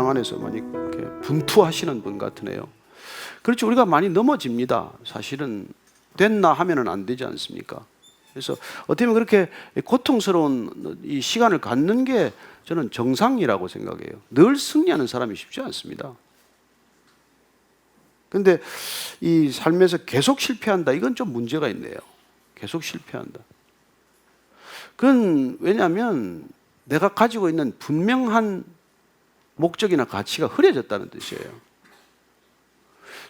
사랑 안에서 많이 이렇게 분투하시는 분 같으네요. 그렇죠. 우리가 많이 넘어집니다. 사실은 됐나 하면은 안 되지 않습니까? 그래서 어떻게 보면 그렇게 고통스러운 이 시간을 갖는 게 저는 정상이라고 생각해요. 늘 승리하는 사람이 쉽지 않습니다. 근데 이 삶에서 계속 실패한다, 이건 좀 문제가 있네요. 계속 실패한다. 그건 왜냐하면 내가 가지고 있는 분명한 목적이나 가치가 흐려졌다는 뜻이에요.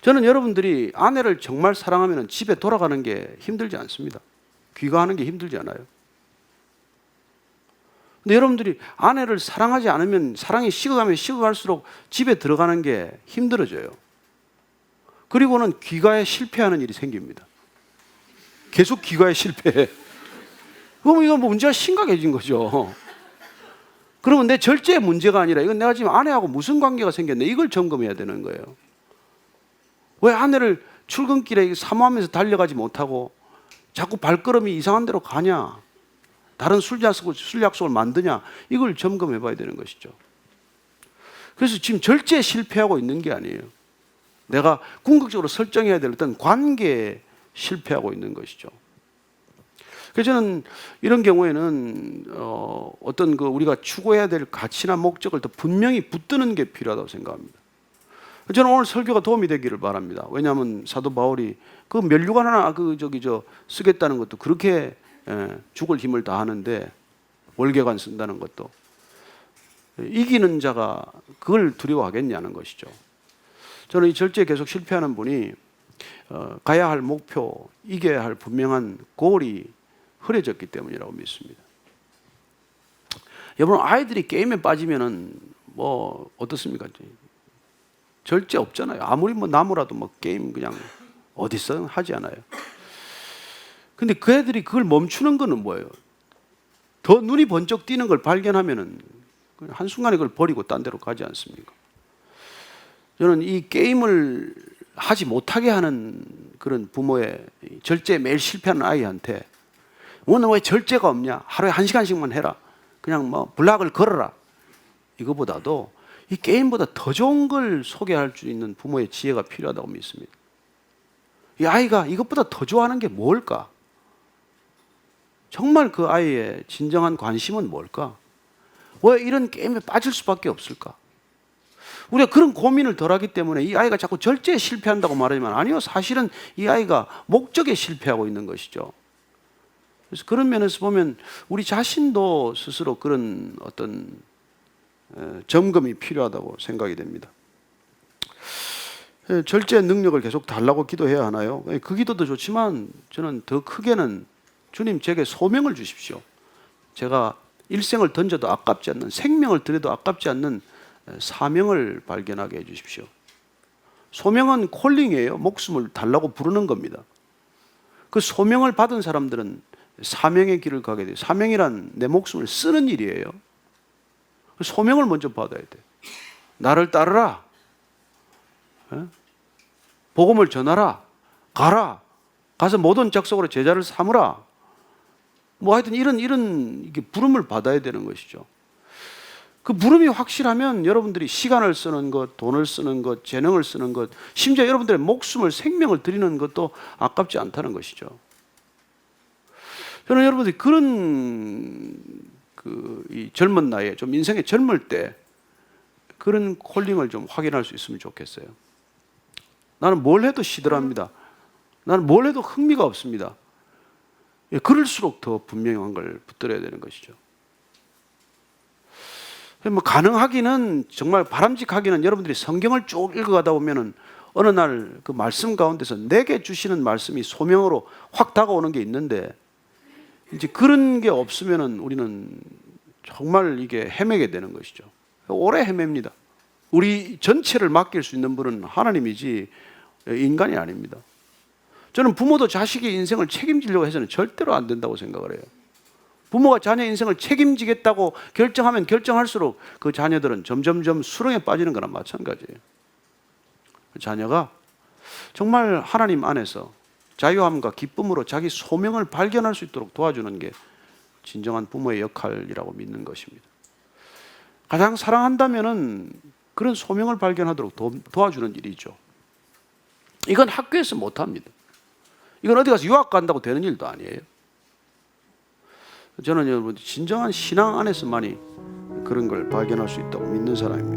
저는 여러분들이 아내를 정말 사랑하면 집에 돌아가는 게 힘들지 않습니다. 귀가하는 게 힘들지 않아요. 근데 여러분들이 아내를 사랑하지 않으면 사랑이 식어가면 식어갈수록 집에 들어가는 게 힘들어져요. 그리고는 귀가에 실패하는 일이 생깁니다. 계속 귀가에 실패해. 그럼 이건 문제가 심각해진 거죠. 그러면 내 절제의 문제가 아니라 이건 내가 지금 아내하고 무슨 관계가 생겼네, 이걸 점검해야 되는 거예요. 왜 아내를 출근길에 사모하면서 달려가지 못하고 자꾸 발걸음이 이상한 데로 가냐, 다른 술 약속을 만드냐, 이걸 점검해 봐야 되는 것이죠. 그래서 지금 절제에 실패하고 있는 게 아니에요. 내가 궁극적으로 설정해야 될 어떤 관계에 실패하고 있는 것이죠. 그래서 저는 이런 경우에는 어떤 우리가 추구해야 될 가치나 목적을 더 분명히 붙드는 게 필요하다고 생각합니다. 저는 오늘 설교가 도움이 되기를 바랍니다. 왜냐하면 사도 바울이 그 면류관 하나 쓰겠다는 것도 그렇게 죽을 힘을 다하는데, 월계관 쓴다는 것도 이기는 자가 그걸 두려워하겠냐는 것이죠. 저는 이 절제에 계속 실패하는 분이 가야 할 목표, 이겨야 할 분명한 골이 흐려졌기 때문이라고 믿습니다. 여러분, 아이들이 게임에 빠지면은 뭐 어떻습니까? 절제 없잖아요. 아무리 나무라도 게임 그냥 어디서 하지 않아요. 근데 그 애들이 그걸 멈추는 거는 뭐예요? 더 눈이 번쩍 띄는 걸 발견하면은 한순간에 그걸 버리고 딴 데로 가지 않습니까? 저는 이 게임을 하지 못하게 하는 그런 부모의 절제에 매일 실패하는 아이한테 오늘 왜 절제가 없냐? 하루에 1시간씩만 해라. 그냥 블락을 걸어라. 이거보다도 이 게임보다 더 좋은 걸 소개할 수 있는 부모의 지혜가 필요하다고 믿습니다. 이 아이가 이것보다 더 좋아하는 게 뭘까? 정말 그 아이의 진정한 관심은 뭘까? 왜 이런 게임에 빠질 수밖에 없을까? 우리가 그런 고민을 덜 하기 때문에 이 아이가 자꾸 절제에 실패한다고 말하지만, 아니요, 사실은 이 아이가 목적에 실패하고 있는 것이죠. 그래서 그런 면에서 보면 우리 자신도 스스로 그런 어떤 점검이 필요하다고 생각이 됩니다. 절제 능력을 계속 달라고 기도해야 하나요? 그 기도도 좋지만 저는 더 크게는 주님, 제게 소명을 주십시오. 제가 일생을 던져도 아깝지 않는, 생명을 들여도 아깝지 않는 사명을 발견하게 해주십시오. 소명은 콜링이에요. 목숨을 달라고 부르는 겁니다. 그 소명을 받은 사람들은 사명의 길을 가게 돼요. 사명이란 내 목숨을 쓰는 일이에요. 소명을 먼저 받아야 돼. 나를 따르라. 복음을 전하라. 가라. 가서 모든 족속으로 제자를 삼으라. 하여튼 이런 부름을 받아야 되는 것이죠. 그 부름이 확실하면 여러분들이 시간을 쓰는 것, 돈을 쓰는 것, 재능을 쓰는 것, 심지어 여러분들의 목숨을, 생명을 드리는 것도 아깝지 않다는 것이죠. 저는 여러분들이 그런 이 젊은 나이에, 좀 인생의 젊을 때 그런 콜링을 좀 확인할 수 있으면 좋겠어요. 나는 뭘 해도 시들합니다. 나는 뭘 해도 흥미가 없습니다. 그럴수록 더 분명한 걸 붙들어야 되는 것이죠. 가능하기는, 정말 바람직하기는 여러분들이 성경을 쭉 읽어가다 보면은 어느 날 그 말씀 가운데서 내게 주시는 말씀이 소명으로 확 다가오는 게 있는데, 이제 그런 게 없으면은 우리는 정말 이게 헤매게 되는 것이죠. 오래 헤맵니다. 우리 전체를 맡길 수 있는 분은 하나님이지 인간이 아닙니다. 저는 부모도 자식의 인생을 책임지려고 해서는 절대로 안 된다고 생각을 해요. 부모가 자녀 인생을 책임지겠다고 결정하면 결정할수록 그 자녀들은 점점점 수렁에 빠지는 거나 마찬가지예요. 자녀가 정말 하나님 안에서 자유함과 기쁨으로 자기 소명을 발견할 수 있도록 도와주는 게 진정한 부모의 역할이라고 믿는 것입니다. 가장 사랑한다면은 그런 소명을 발견하도록 도와주는 일이죠. 이건 학교에서 못합니다. 이건 어디 가서 유학 간다고 되는 일도 아니에요. 저는 여러분 진정한 신앙 안에서만이 그런 걸 발견할 수 있다고 믿는 사람입니다.